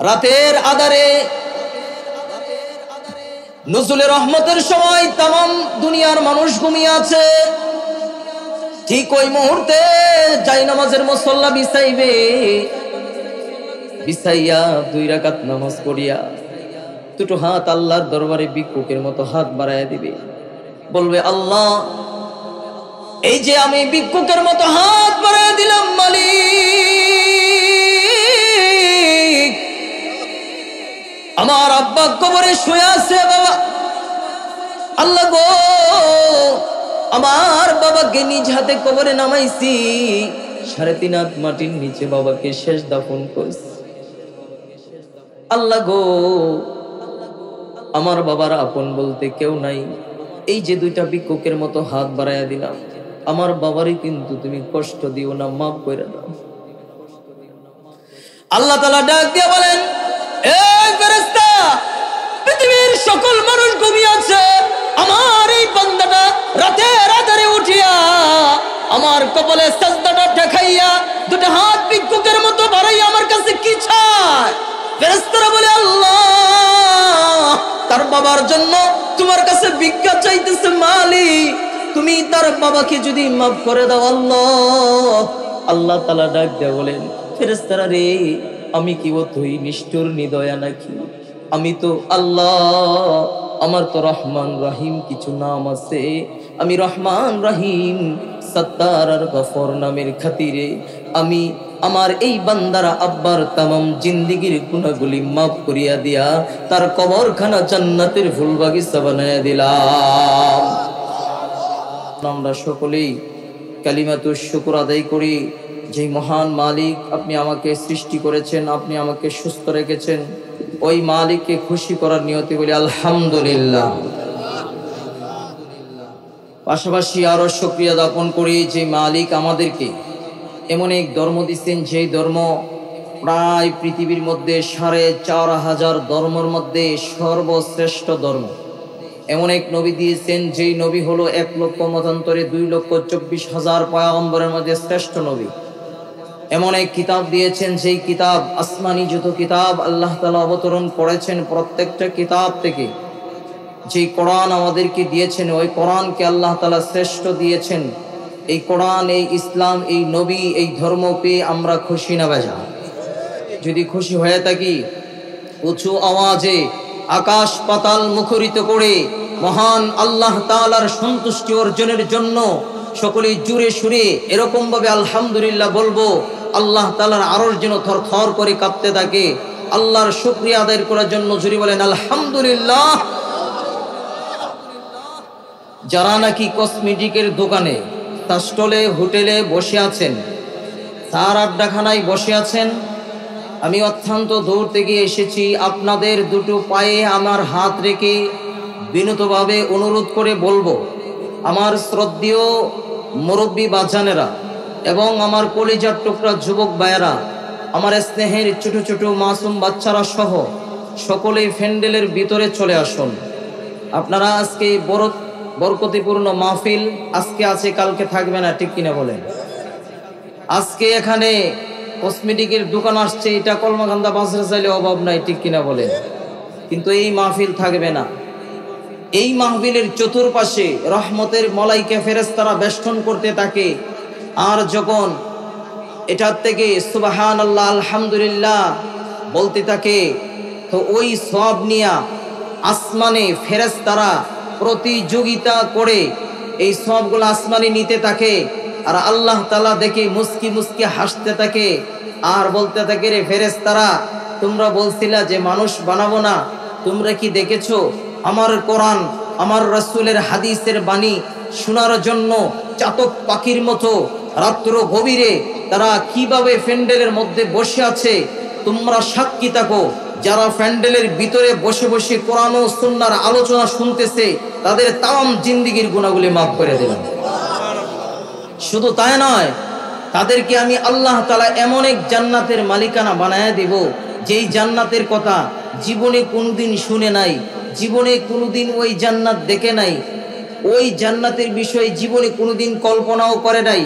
রাতের আধারে নুজুলে রহমতের সময় तमाम দুনিয়ার মানুষ ঘুমিয়ে আছে। ঠিক ওই মুহূর্তে জায়নামাজের মুসল্লা বিছাইয়া 2 রাকাত নামাজ পড়িয়া দুটো হাত আল্লাহর দরবারে ভিক্ষুকের মতো হাত বাড়ায়া দিবে, বলবে আল্লাহ এই যে আমি ভিক্ষুকের মতো হাত বাড়ায়া দিলাম, মালিক আমার আব্বা কবরে শুয়ে আছে, বাবা আল্লাহ গো আমার বাবাকে নিজ হাতে কবরে নামাইছি, 3.5 হাত মাটির নিচে বাবাকে শেষ দাফন করছি। আল্লাহ গো আমার বাবার আপন বলতে কেউ নাই, এই যে 2টা ভিক্ষুকের মতো হাত বাড়ায়া দিলাম, আমার বাবারই কিন্তু তুমি কষ্ট দিও না, মাফ করে দাও। আল্লাহ তাআলা ডাক দিয়ে বলেন, এ ফেরেশতা, পৃথিবীর সকল মানুষ ঘুমিয়ে আছে, আমার এই বান্দাটা রাতের আধারে উঠিয়া আমার কপালে সাজদাটা ঠেকাইয়া 2টা হাত ভিক্ষুকের মতো বাড়াইয়া আমার কাছে কি চায়? ফেরেশতারা বলে আল্লাহ তার বাবার জন্য তোমার কাছে ভিক্ষা চাইতেছে, মালিক তুমি তার বাবাকে যদি মাফ করে দাও আল্লাহ। আল্লাহ তাআলা ডাক দিয়ে বলেন, ফেরেশতারা রে, আমি কি অতই নিষ্ঠুর নিদয়া নাকি? আমি তো আল্লাহ, আমার তো রহমান রহিম কিছু নাম আছে, আমি রহমান রহিম সত্তার আর গফর নামের খাতিরে আমি আমার এই বান্দারা আব্বার तमाम জিন্দেগীর গুনাহগুলি মাফ করিয়া দিয়া তার কবরখানা জান্নাতের ফুল বাগিচা বানায়া দিলাম। আমরা সকলেই কালিমাতুশ শুকর আদায় করি, যে মহান মালিক আপনি আমাকে সৃষ্টি করেছেন, আপনি আমাকে সুস্থ রেখেছেন, ওই মালিককে খুশি করার নিয়তে বলি আলহামদুলিল্লাহ। পাশাপাশি আরো শুকরিয়া জ্ঞাপন করি যে মালিক আমাদেরকে এমন এক ধর্ম দিচ্ছেন, যেই ধর্ম প্রায় পৃথিবীর মধ্যে 4,500 ধর্মের মধ্যে সর্বশ্রেষ্ঠ ধর্ম। এমন এক নবী দিয়েছেন, যেই নবী হলো 1 লক্ষ মতান্তরে 2,24,000 পয়গম্বরের মধ্যে শ্রেষ্ঠ নবী। এমন এক কিতাব দিয়েছেন, যেই কিতাব আসমানি যত কিতাব আল্লাহ তাআলা অবতরণ করেছেন, প্রত্যেকটা কিতাব থেকে যেই কোরআন আমাদেরকে দিয়েছেন, ওই কোরআনকে আল্লাহ তাআলা শ্রেষ্ঠ দিয়েছেন। এই কোরআন, এই ইসলাম, এই নবী, এই ধর্ম পেয়ে আমরা খুশি না বেজা? যদি খুশি হয়ে থাকি, উঁচু আওয়াজে আকাশ পাতাল মুখরিত করে মহান আল্লাহ তাআলার সন্তুষ্টি অর্জনের জন্য সকলেই জুড়ে সুরে এরকম ভাবে আলহামদুলিল্লাহ বলবো, আল্লাহ তাআলার আরশ যেন থরথর করে কাঁপতে থাকে। আল্লাহর শুকরিয়া আদায় করার জন্য জুড়ে বলেন আলহামদুলিল্লাহ। যারা নাকি কসমেটিকের দোকানে, স্টলে, হোটেলে বসে আছেন, তার আড্ডাখানায় বসে আছেন, আমি অত্যন্ত দূর থেকে এসেছি, আপনাদের 2টো পায়ে আমার হাত রেখে বিনীতভাবে অনুরোধ করে বলবো, আমার শ্রদ্ধেয় মুরব্বী বাজানেরা এবং আমার কলিজার টুকরা যুবক ভাইয়েরা, আমার স্নেহের ছোট ছোট মাসুম বাচ্চারা সহ সকলেই প্যান্ডেলের ভিতরে চলে আসুন। আপনারা আজকে বরকতিপূর্ণ মাহফিল আজকে আছে, কালকে থাকবে না, ঠিক কিনা বলেন? আজকে এখানে কসমেটিকের দোকান আসছে, এটা কলমাকান্দা বাজারে চাইলে অভাব নাই, ঠিক কিনা বলেন? কিন্তু এই মাহফিল থাকবে না। এই মাহফিলের চতুর্পাশে রহমতের মলাইকা ফেরেশতারা বেষ্টন করতে থাকে, আর যখন এটার থেকে সুবহানাল্লাহ আলহামদুলিল্লাহ বলতে থাকে, তো ওই সওয়াব নিয়া আসমানে ফেরেশতারা প্রতিযোগিতা করে এই সওয়াবগুলো আসমানে নিতে থাকে, আর আল্লাহ তাআলা দেখে মুস্কি মুস্কি হাসতে থাকে আর বলতে থাকে, রে ফেরেশতারা, তোমরা বলছিলা যে মানুষ বানাবো না, তোমরা কি দেখেছো আমার কোরআন, আমার রাসূলের হাদিসের বাণী শোনার জন্য চাতক পাখির মতো রাত্র গভীরে তারা কিভাবে প্যান্ডেলের মধ্যে বসে আছে? তোমরা সাক্ষী থাকো, যারা প্যান্ডেলের ভিতরে বসে বসে কোরআন ও সুন্নাহর আলোচনা শুনতেছে, তাদের তাম জিন্দেগীর গুনাহগুলি মাফ করে দিলাম। শুধু তাই নয়, তাদেরকে আমি আল্লাহ তাআলা এমন এক জান্নাতের মালিকানা বানায়া দিব, যেই জান্নাতের কথা জীবনে কোনোদিন শুনে নাই, জীবনে কোনোদিন ওই জান্নাত দেখে নাই, ওই জান্নাতের বিষয়ে জীবনে কোনোদিন কল্পনাও করে নাই।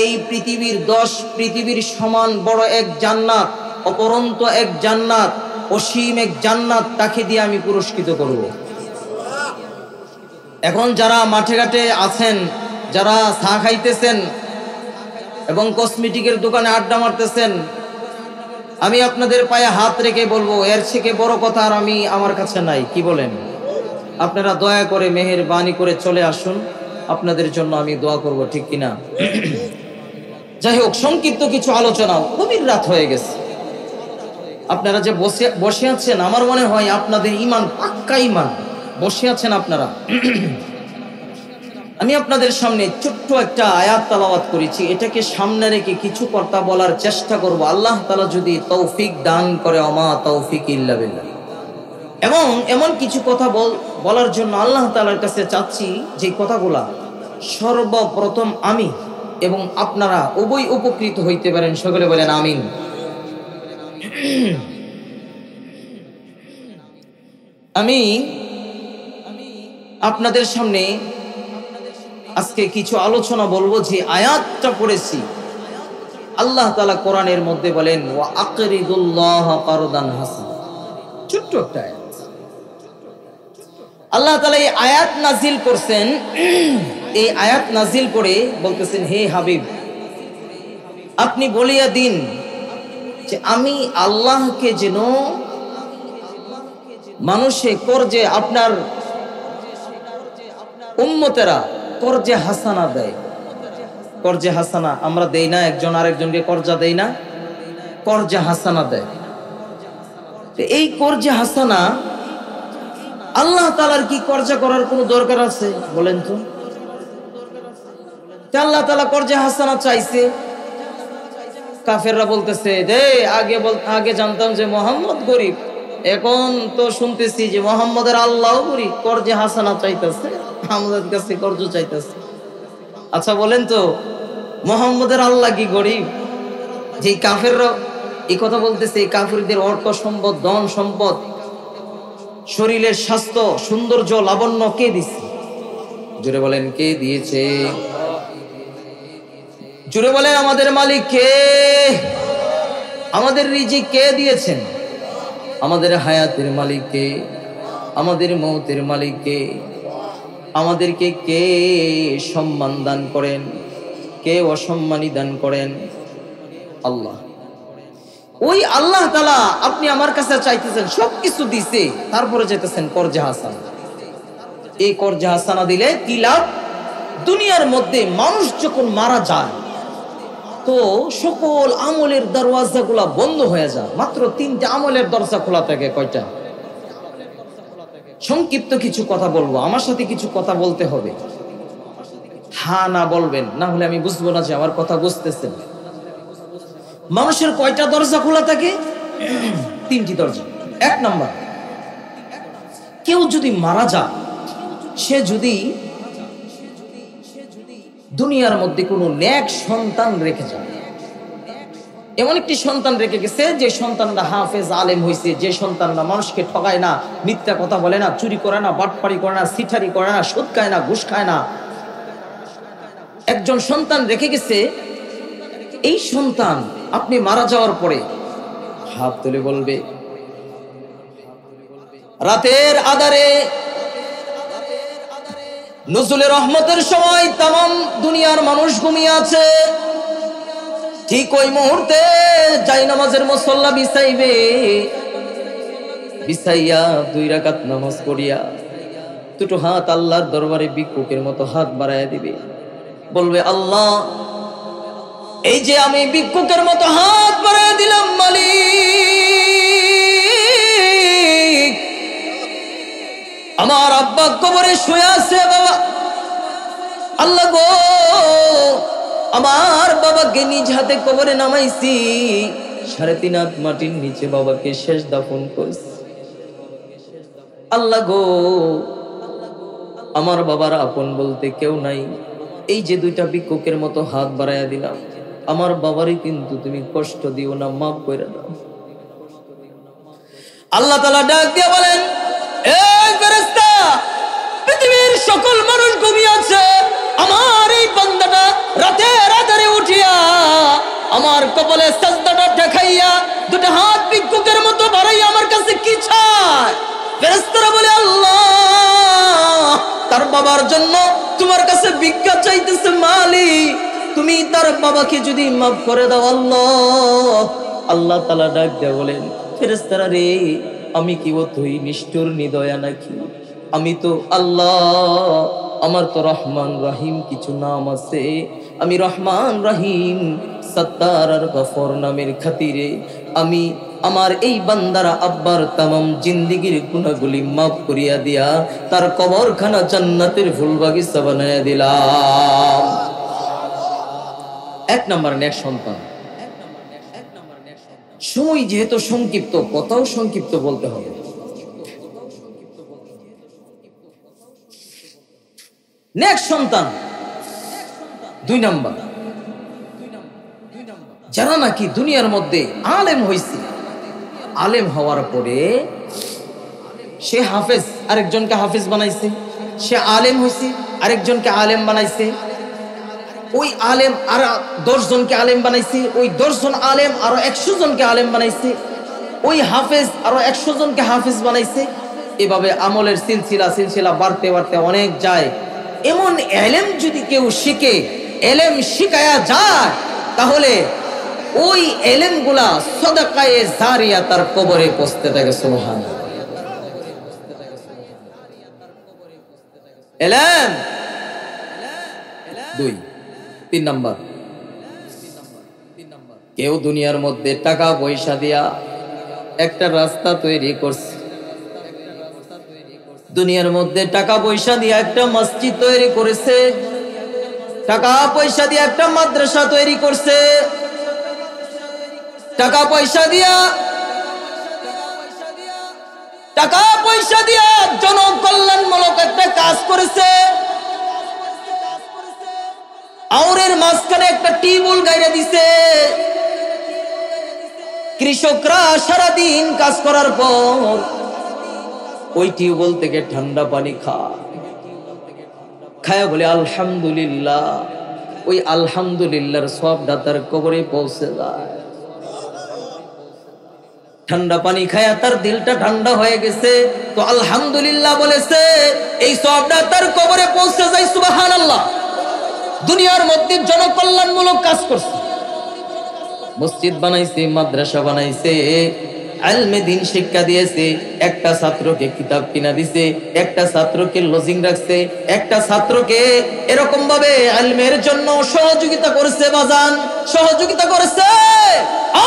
এই পৃথিবীর 10 পৃথিবীর সমান বড় এক জান্নাত, অপরন্ত এক জান্নাত, অসীম এক জান্নাত তাকে দিয়ে আমি পুরস্কৃত করব। এখন যারা মাঠে ঘাটে আছেন, যারা চা খাইতেছেন এবং কসমেটিকের দোকানে আড্ডা মারতেছেন, আমি আপনাদের পায়ে হাত রেখে বলবো, এর থেকে বড় কথা আর আমার কাছে নাই। কি বলেন? আপনারা দয়া করে মেহেরবানি করে চলে আসুন, আপনাদের জন্য আমি দোয়া করব, ঠিক কিনা? যাই হোক, সংক্ষিপ্ত কিছু আলোচনা, গভীর রাত হয়ে গেছে। আপনারা যে বসে আছেন, আমার মনে হয় আপনাদের ঈমান পাক্কা ঈমান, বসে আছেন আপনারা। আমি আপনাদের সামনে ছোট্ট একটা আয়াত তেলাওয়াত করেছি, এটাকে সামনে রেখে কিছু কথা বলার চেষ্টা করব। আল্লাহ তাআলা যদি তৌফিক দান করে, ওমা তৌফিক ইল্লা বিল্লাহ। এবং এমন কিছু কথা বলার জন্য আল্লাহ তাআলার কাছে চাচ্ছি, যে কথাগুলা সর্বপ্রথম আমি এবং আপনারা উভয় উপকৃত হইতে পারেন। সকলে বলেন আমিন। আমি আপনাদের সামনে আজকে কিছু আলোচনা বলবো। যে আয়াতটা পড়েছি, আল্লাহ তাআলা কোরআনের মধ্যে বলেন, ওয়া আকরিদুল্লাহ কারদান হাসান। ছোট্ট একটা আয়াত, আল্লাহ তাআলা এই আয়াত নাজিল করছেন। এই আয়াত নাজিল করে বলতেছেন, হে হাবিব, আপনি বলিয়া দিন যে আমি আল্লাহকে যেন মানুষে কর্জে, আপনার উম্মতেরা কর্জে হাসানা দেয়। কর্জে হাসানা আমরা দেই না, একজন আরেকজনকে কর্জা দেই না, কর্জে হাসানা দেয়। এই কর্জে হাসানা আল্লাহ তাআলার কি কর্জা করার কোনো দরকার আছে বলেন তো? আল্লাহ তাআলা কর্জে হাসানা চাইছে। কাফেররা বলতেছে, আগে জানতাম যে মোহাম্মদ গরিব, এখন তো শুনতেছি যে মোহাম্মদের আল্লাহ গরিব, কর্জে হাসানা চাইতেছে, আমাদের কাছে কর্জ চাইতেছে। আচ্ছা বলেন তো, মোহাম্মদের আল্লাহ কি গরিব? যে কাফেররা এই কথা বলতেছে, এই কাফেরদের অর্থ সম্পদ, ধন সম্পদ, শরীরের স্বাস্থ্য, সৌন্দর্য, লাবণ্য কে দিছে? জোরে বলেন, কে দিয়েছে? জোরে বলেন, আমাদের মালিক কে? আমাদের রিজিক কে দিয়েছেন? আমাদের হায়াতের মালিক কে? আমাদের মৌতের মালিক কে? আমাদেরকে কে সম্মান দান করেন, কে অসম্মানী দান করেন? আল্লাহ। ওই আল্লাহ তাআলা আপনি আমার কাছে চাইতেছেন, সবকিছু দিছে, তারপরে চাইতেছেন কর্জে হাসানা। এই কর্জে হাসানা দিলে কি লাভ? দুনিয়ার মধ্যে মানুষ যখন মারা যায় তো সকল আমলের দরওয়াজাগুলা বন্ধ হয়ে যায়। মাত্র 3টা আমলের দরজা খোলা থাকে। কয়টা? সংক্ষিপ্ত কিছু কথা বলবো, আমার সাথে কিছু কথা বলতে হবে। হ্যাঁ না বলবেন, না হলে আমি বুঝবো না যে আমার কথা বুঝতেছেন। মানুষের কয়টা দরজা খোলা থাকে? 3টি দরজা। 1 নাম্বার, কেউ যদি মারা যায়, সে যদি দুনিয়ার মধ্যে কোনো নেক সন্তান রেখে যায়, এমন একটি সন্তান রেখে গেছে যে সন্তানরা হাফেজ আলেম হয়েছে, যে সন্তানরা মানুষকে ঠকায় না, মিথ্যা কথা বলে না, চুরি করে না, বাটপাড়ি করে না, সিটারি করে না, সুদ খায় না, ঘুষ খায় না, একজন সন্তান রেখে গেছে। এই সন্তান আপনি মারা যাওয়ার পরে হাত তুলে বলবে, রাতের আধারে নুজুলের রহমতের সময় তামাম দুনিয়ার মানুষ ঘুমিয়ে আছে, ঠিক ওই মুহূর্তে জায়নামাজের মুসল্লা বিছাইবে, বিছাইয়া 2 রাকাত নামাজ পড়িয়া দুটো হাত আল্লাহর দরবারে ভিক্ষুকের মতো হাত বাড়াইয়া দিবে, বলবে, আল্লাহ, এই যে আমি ভিক্ষুকের মতো হাত বাড়াইয়া দিলাম, মালিক, আমার আব্বা কবরে শুয়ে আছে, বাবা, আল্লাহ গো, আমার বাবাকে নিজ হাতে কবরে নামাইছি, 3.5 হাত মাটির নিচে বাবাকে শেষ দাফন করছি, আল্লাহ গো, আমার বাবার আপন বলতে কেউ নাই, এই যে 2টা ভিক্ষুকের মতো হাত বাড়াইয়া দিলাম, আমার বাবারই কিন্তু তুমি কষ্ট দিও না, মাফ করে দাও। আল্লাহ তাআলা ডাক দিয়ে বলেন, এই ফেরেশতা, পৃথিবীর সকল মানুষ ঘুমিয়ে আছে, আমার এই বান্দাটা রাতের আধারে উঠিয়া আমার কপালে সাজদাটা ঠেকাইয়া 2টা হাত ভিক্ষুকের মতো বাড়াইয়া আমার কাছে বাবার জন্য তোমার কাছে ভিক্ষা চাইতেছে, মালিক তুমি তার বাবাকে যদি মাফ করে দাও আল্লাহ। আল্লাহ তাআলা ডাক দিয়ে বলেন, ফেরেশতারা রে, আমি কি অতই নিষ্ঠুর নিদয়া নাকি? আমি তো আল্লাহ, আমার তো রহমান রহিম কিছু নাম আছে। আমি রহমান রহিম সত্তার আর গফর নামের খাতিরে আমি আমার এই বান্দারা আব্বার তামাম জিন্দেগীর গুনাহগুলি মাফ করিয়া দিয়া তার কবরখানা জান্নাতের ফুল বাগিচা বানাইয়া দিলাম। এক নম্বর নেক সন্তান। সময় যেহেতু সংক্ষিপ্ত, কথাও সংক্ষিপ্ত বলতে হবে। নেক সন্তান। দুই নাম্বার, যারা নাকি দুনিয়ার মধ্যে আলেম হইছে, আলেম হওয়ার পরে সে হাফেজ, আরেকজনকে হাফেজ বানাইছে। সে আলেম হইছে, আরেকজনকে আলেম বানাইছে। ওই আলেম আর 10 জনকে আলেম বানাইছে। ওই 10 জন আলেম আরো 100 জনকে আলেম বানাইছে। ওই হাফেজ আরো 100 জনকে হাফেজ বানাইছে। এভাবে আমলের সিলসিলা বাড়তে বাড়তে অনেক যায়। এমন এলেম যদি কেউ শিখে, এলেম শিখায়া যায়, তাহলে ওই এলেম গুলা সদকায়ে জারিয়া তার কবরে পৌঁছতে থাকে। সুবহানাল্লাহ। এলেম। 2 3 নাম্বার, কেউ দুনিয়ার মধ্যে টাকা পয়সা দিয়া একটা রাস্তা তৈরি করছে, দুনিয়ার মধ্যে টাকা পয়সা দিয়ে একটা মসজিদ তৈরি করেছে, টাকা পয়সা দিয়ে একটা মাদ্রাসা তৈরি করছে, টাকা পয়সা দিয়া জনকল্যাণমূলক একটা কাজ করেছে, আউরের মাঝখানে একটা টিউবওয়েল গাইরা দিছে। কৃষকরা সারাদিন কাজ করার পর ওই টিউবওয়েল থেকে ঠান্ডা পানি খায় বলে আলহামদুলিল্লাহ। ওই আলহামদুলিল্লাহর সওয়াবটা তার কবরে পৌঁছে যায়। ঠান্ডা পানি খায়া তার দিলটা ঠান্ডা হয়ে গেছে, তো আলহামদুলিল্লাহ বলেছে, এই সওয়াবটা তার কবরে পৌঁছে যায়। সুবহানাল্লাহ। দুনিয়ার মধ্যে জনকল্যাণমূলক কাজ করছে, মসজিদ বানাইছে, মাদ্রাসা বানাইছে, ইলমে দ্বীন শিক্ষা দিয়েছে, একটা ছাত্রকে কিতাব কিনা দিছে, একটা ছাত্রকে লজিং রাখছে, একটা ছাত্রকে এরকম ভাবে ইলমের জন্য সহযোগিতা করেছে, বাজান সহযোগিতা করেছে।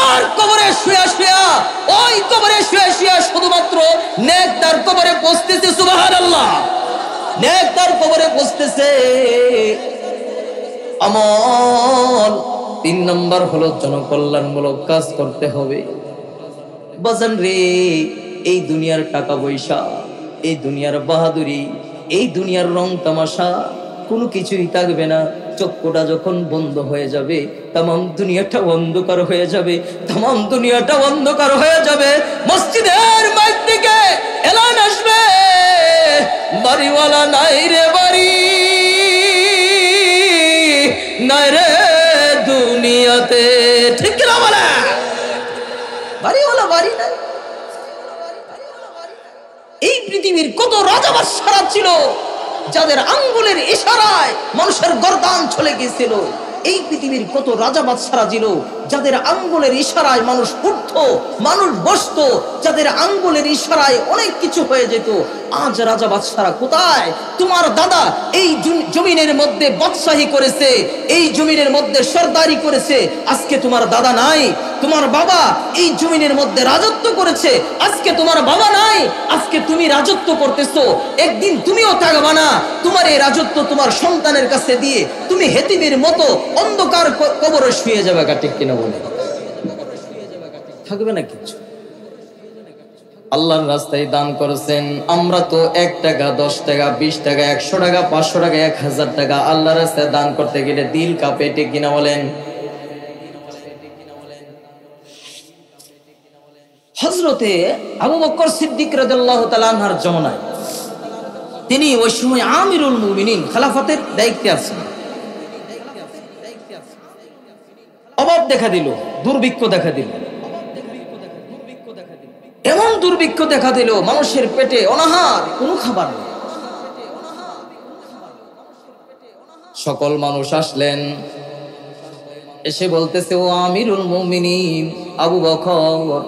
আর কবরে শুয়া ওই কবরে শুয়া শুধুমাত্র নেক তার কবরে পৌঁছতেছে। সুবহানাল্লাহ। নেক তার কবরে পৌঁছতেছে। আমল 3 নম্বর হলো জনকল্যাণমূলক কাজ করতে হবে। বাজান রে, এই দুনিয়ার টাকা পয়সা, এই দুনিয়ার বাহাদুরি, এই দুনিয়ার রং তামাশা কোনো কিছুই থাকবে না। চক্ষুটা যখন বন্ধ হয়ে যাবে, তামাম দুনিয়াটা অন্ধকার হয়ে যাবে, তামাম দুনিয়াটা অন্ধকার হয়ে যাবে। মসজিদের মাইক থেকে এলান আসবে, বাড়িওয়ালা নাই রে বাড়ি, নাই রে দুনিয়াতে। ঠিক না বলে? বাড়িওয়ালা বাড়ি নাই। এই পৃথিবীর কত রাজা বাদশারা ছিল যাদের আঙ্গুলের ইশারায় মানুষের গর্দান চলে গিয়েছিল। এই পৃথিবীর কত রাজা বাদশারা ছিল যাদের আঙ্গুলের ইশারায় মানুষ উঠতো, মানুষ বসতো, যাদের আঙ্গুলের ইশারায় অনেক কিছু হয়ে যেত। আজ রাজা বাদশারা কোথায়? তোমার দাদা এই জমিনের মধ্যে বাদশাহী করেছে, এই জমিনের মধ্যে সরদারি করেছে, আজকে তোমার দাদা নাই। তোমার বাবা এই জমিনের মধ্যে রাজত্ব করেছে, আজকে তোমার বাবা নাই, আজকে তুমি রাজত্ব করতেছো। একদিন তুমিও থাকবা না, তোমার এই রাজত্ব তোমার সন্তানের কাছে দিয়ে তুমি হেতিমের মতো অন্ধকার কবরে শুয়ে যাবে। ঠিক কিনা বলে? থাকবে না কিছু। আল্লাহর রাস্তায় দান করেছেন, আমরা তো 1 টাকা 10 টাকা 20 টাকা 100 টাকা 500 টাকা 1000 টাকা আল্লাহর রাস্তায় দান করতে গেলে দিল কাঁপে। ঠিক কিনা বলেন? হযরতে আবু বকর সিদ্দিক রাদিয়াল্লাহু তাআলা আনহুর জামানায় তিনি ওই সময় আমিরুল মুমিনিন, খেলাফতের দায়িত্বে আছেন। অভাব দেখা দিল, দুর্ভিক্ষ দেখা দিল, এমন দুর্ভিক্ষ দেখা দিল মানুষের পেটে অনাহার, কোনো খাবার নেই। সকল মানুষ আসলেন, এসে বলতেছে, ও আমিরুল মুমিনিন আবু বকর,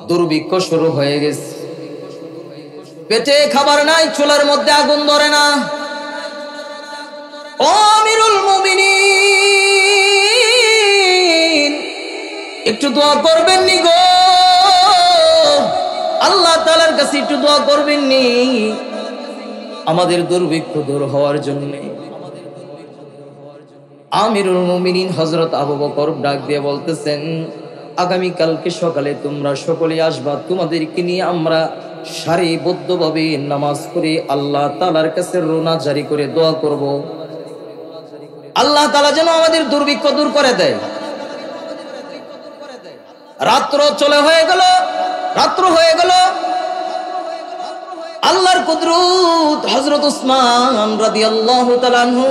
দুর্ভিক্ষ শুরু হয়ে গেছে, পেটে খাবার নাই, চুলার মধ্যে আগুন ধরে না। ও আমিরুল মুমিনিন, একটু দোয়া করবেন নি গো, আল্লাহ তাআলার কাছে একটু দোয়া করবেন নি আমাদের দুর্ভিক্ষ দূর হওয়ার জন্য। আমিরুল মুমিনিন হযরত আবু বকর ডাক দিয়ে বলতেছেন, আগামী কালকে সকালে তোমরা সকলে আসবা, তোমাদেরকে নিয়ে আমরা সারিবদ্ধভাবে নামাজ পড়ে আল্লাহ তাআলার কাছে রোনা জারি করে দোয়া করব, আল্লাহ তাআলা যেন আমাদের দুর্ভিক্ষ দূর করে দেয়। রাত্র হয়ে গেল। আল্লাহর কুদরত, হযরত উসমান রাদিয়াল্লাহু তাআলা আনহু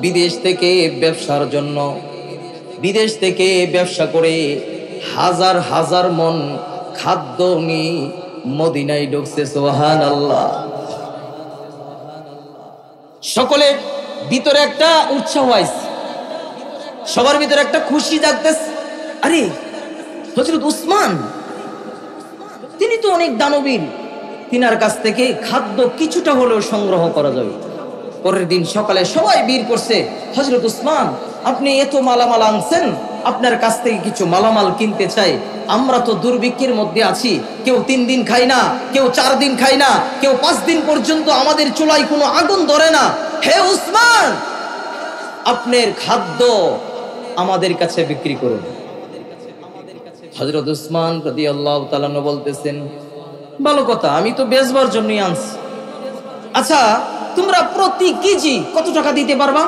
বিদেশ থেকে ব্যবসা করে হাজার হাজার মন খাদ্য নিয়ে মদিনায় ঢুকছে। সুবহানাল্লাহ। সকলের ভিতরে একটা উৎসাহ আছে, সবার ভিতরে একটা খুশি জাগতেছে। আরে হযরত উসমান, তিনি তো অনেক দানবীর, তিনার কাছ থেকে খাদ্য কিছুটা হলেও সংগ্রহ করা যাবে। পরের দিন সকালে সবাই বীর করছে, হযরত উসমান আপনি এত মালামাল আনছেন, আপনার কাছ থেকে কিছু মালামাল কিনতে চাই, আমরা তো দুর্ভিক্ষের মধ্যে আছি, কেউ 3 দিন খাই না, কেউ 4 দিন খাই না, কেউ 5 দিন পর্যন্ত আমাদের চুলায় কোনো আগুন ধরে না। হে উসমান, আপনার খাদ্য আমাদের কাছে বিক্রি করুন। হযরত উসমান রাদিয়াল্লাহু তাআলা বলতেছেন, ভালো কথা, আমি তো বেচবার জন্যই আনছি। আচ্ছা, তোমরা প্রতি কেজি কত টাকা দিতে পারবা?